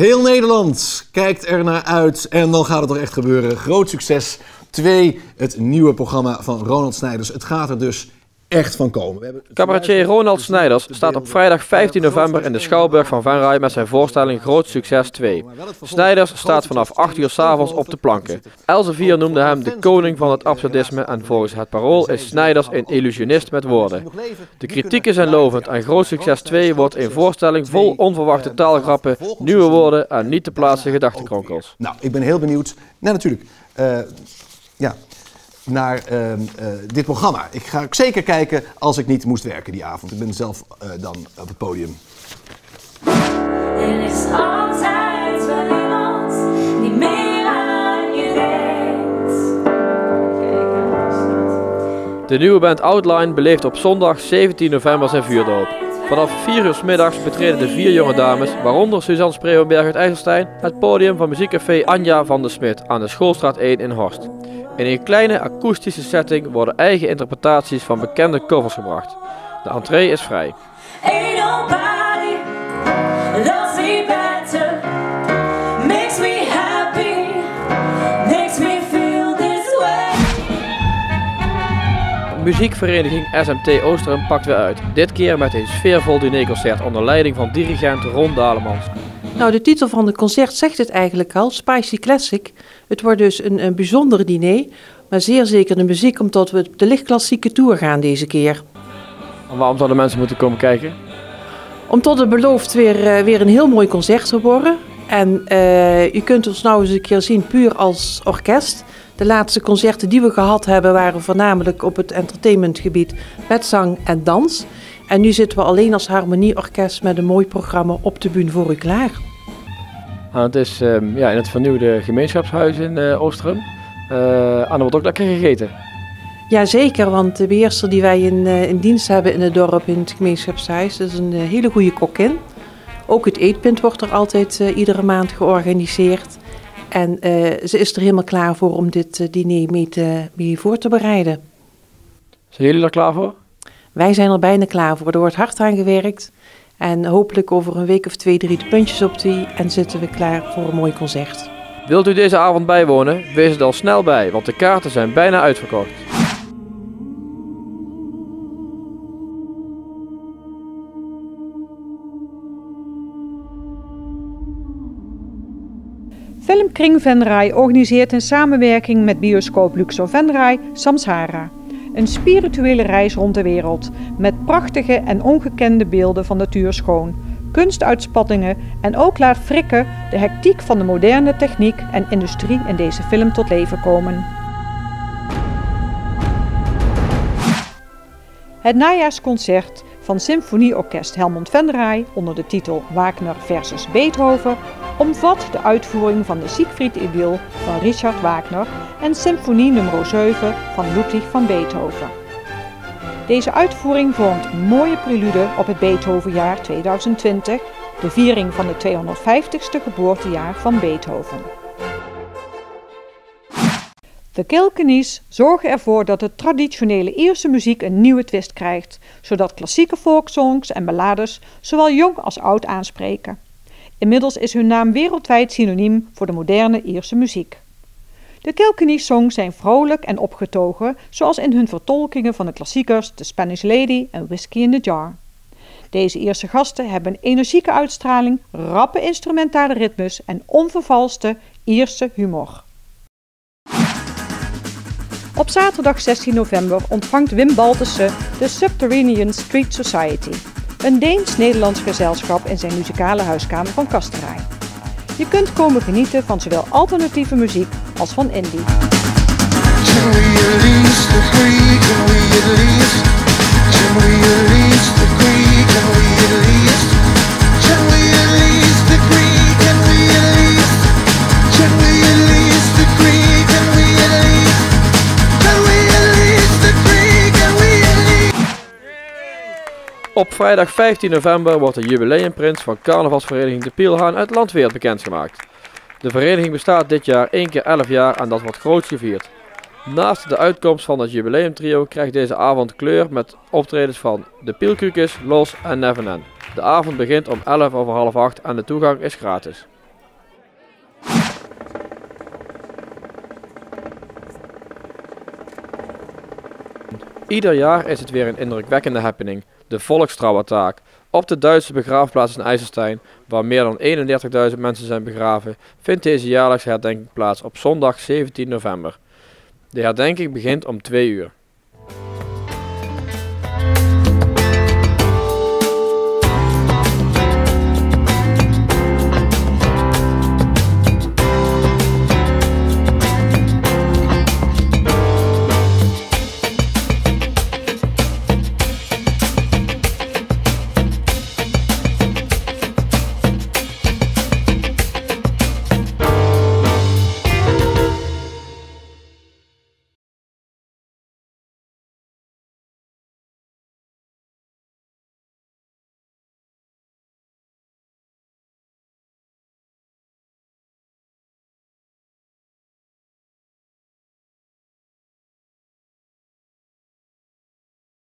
Heel Nederland kijkt er naar uit en dan gaat het toch echt gebeuren. Groot succes 2, het nieuwe programma van Ronald Snijders. Het gaat er dus echt van komen. Cabaretier Ronald Snijders staat op vrijdag 15 november in de Schouwburg van Venray met zijn voorstelling Groot Succes 2. Snijders staat vanaf 8 uur 's avonds op de planken. Elsevier noemde hem de koning van het absurdisme en volgens het Parool is Snijders een illusionist met woorden. De kritieken zijn lovend en Groot Succes 2 wordt een voorstelling vol onverwachte taalgrappen, nieuwe woorden en niet te plaatsen gedachtenkronkels. Nou, ik ben heel benieuwd. Nou, natuurlijk. Naar dit programma. Ik ga zeker kijken als ik niet moest werken die avond. Ik ben zelf dan op het podium. Er is altijd wel iemand die meer aan je denkt. De nieuwe band Outline beleeft op zondag 17 november zijn vuurdoop. Vanaf 4 uur 's middags betreden de 4 jonge dames, waaronder Suzanne Spreeuwenberg uit IJsselstein, het podium van muziekcafé Anja van de Smit aan de Schoolstraat 1 in Horst. In een kleine akoestische setting worden eigen interpretaties van bekende covers gebracht. De entree is vrij. Ain't nobody loves me better, makes me happy, makes me feel this way. Muziekvereniging SMT Oostrum pakt weer uit. Dit keer met een sfeervol dinerconcert onder leiding van dirigent Ron Dalemans. Nou, de titel van het concert zegt het eigenlijk al, Spicy Classic. Het wordt dus een bijzonder diner, maar zeer zeker de muziek omdat we op de lichtklassieke tour gaan deze keer. En waarom zouden mensen moeten komen kijken? Omdat het belooft weer een heel mooi concert te worden. En je kunt ons nou eens een keer zien puur als orkest. De laatste concerten die we gehad hebben waren voornamelijk op het entertainmentgebied met zang en dans. En nu zitten we alleen als harmonieorkest met een mooi programma op de bühne voor u klaar. Het is in het vernieuwde gemeenschapshuis in Oostrum. En er wordt ook lekker gegeten. Jazeker, want de beheerster die wij in dienst hebben in het dorp, in het gemeenschapshuis, is een hele goede kokkin. Ook het eetpunt wordt er altijd iedere maand georganiseerd. En ze is er helemaal klaar voor om dit diner mee voor te bereiden. Zijn jullie er klaar voor? Wij zijn er bijna klaar voor. Er wordt hard aan gewerkt. En hopelijk over een week of 2, 3 de puntjes op die en zitten we klaar voor een mooi concert. Wilt u deze avond bijwonen? Wees er al snel bij, want de kaarten zijn bijna uitverkocht. Filmkring Venray organiseert in samenwerking met bioscoop Luxor Venray Samsara. Een spirituele reis rond de wereld met prachtige en ongekende beelden van natuur schoon, kunstuitspattingen en ook laat Frikke de hectiek van de moderne techniek en industrie in deze film tot leven komen. Het najaarsconcert van Symfonieorkest Helmond Venray onder de titel Wagner versus Beethoven omvat de uitvoering van de Siegfried-Idyll van Richard Wagner en Symfonie nummer 7 van Ludwig van Beethoven. Deze uitvoering vormt een mooie prelude op het Beethovenjaar 2020, de viering van het 250ste geboortejaar van Beethoven. De Kilkennies zorgen ervoor dat de traditionele Ierse muziek een nieuwe twist krijgt, zodat klassieke folksongs en ballades zowel jong als oud aanspreken. Inmiddels is hun naam wereldwijd synoniem voor de moderne Ierse muziek. De Kilkenny-songs zijn vrolijk en opgetogen, zoals in hun vertolkingen van de klassiekers The Spanish Lady en Whiskey in the Jar. Deze Ierse gasten hebben een energieke uitstraling, rappe instrumentale ritmes en onvervalste Ierse humor. Op zaterdag 16 november ontvangt Wim Baltussen de Subterranean Street Society, een Deens-Nederlands gezelschap in zijn muzikale huiskamer van Kasterij. Je kunt komen genieten van zowel alternatieve muziek als van indie. Op vrijdag 15 november wordt de jubileumprins van carnavalsvereniging De Pielhaan uit Landweert bekendgemaakt. De vereniging bestaat dit jaar 1 keer 11 jaar en dat wordt groots gevierd. Naast de uitkomst van het jubileumtrio krijgt deze avond kleur met optredens van De Pielkukes, Los en Neverland. De avond begint om 11 over half 8 en de toegang is gratis. Ieder jaar is het weer een indrukwekkende happening, de Volkstrauertaak. Op de Duitse begraafplaats in IJsselstein, waar meer dan 31.000 mensen zijn begraven, vindt deze jaarlijkse herdenking plaats op zondag 17 november. De herdenking begint om 2 uur.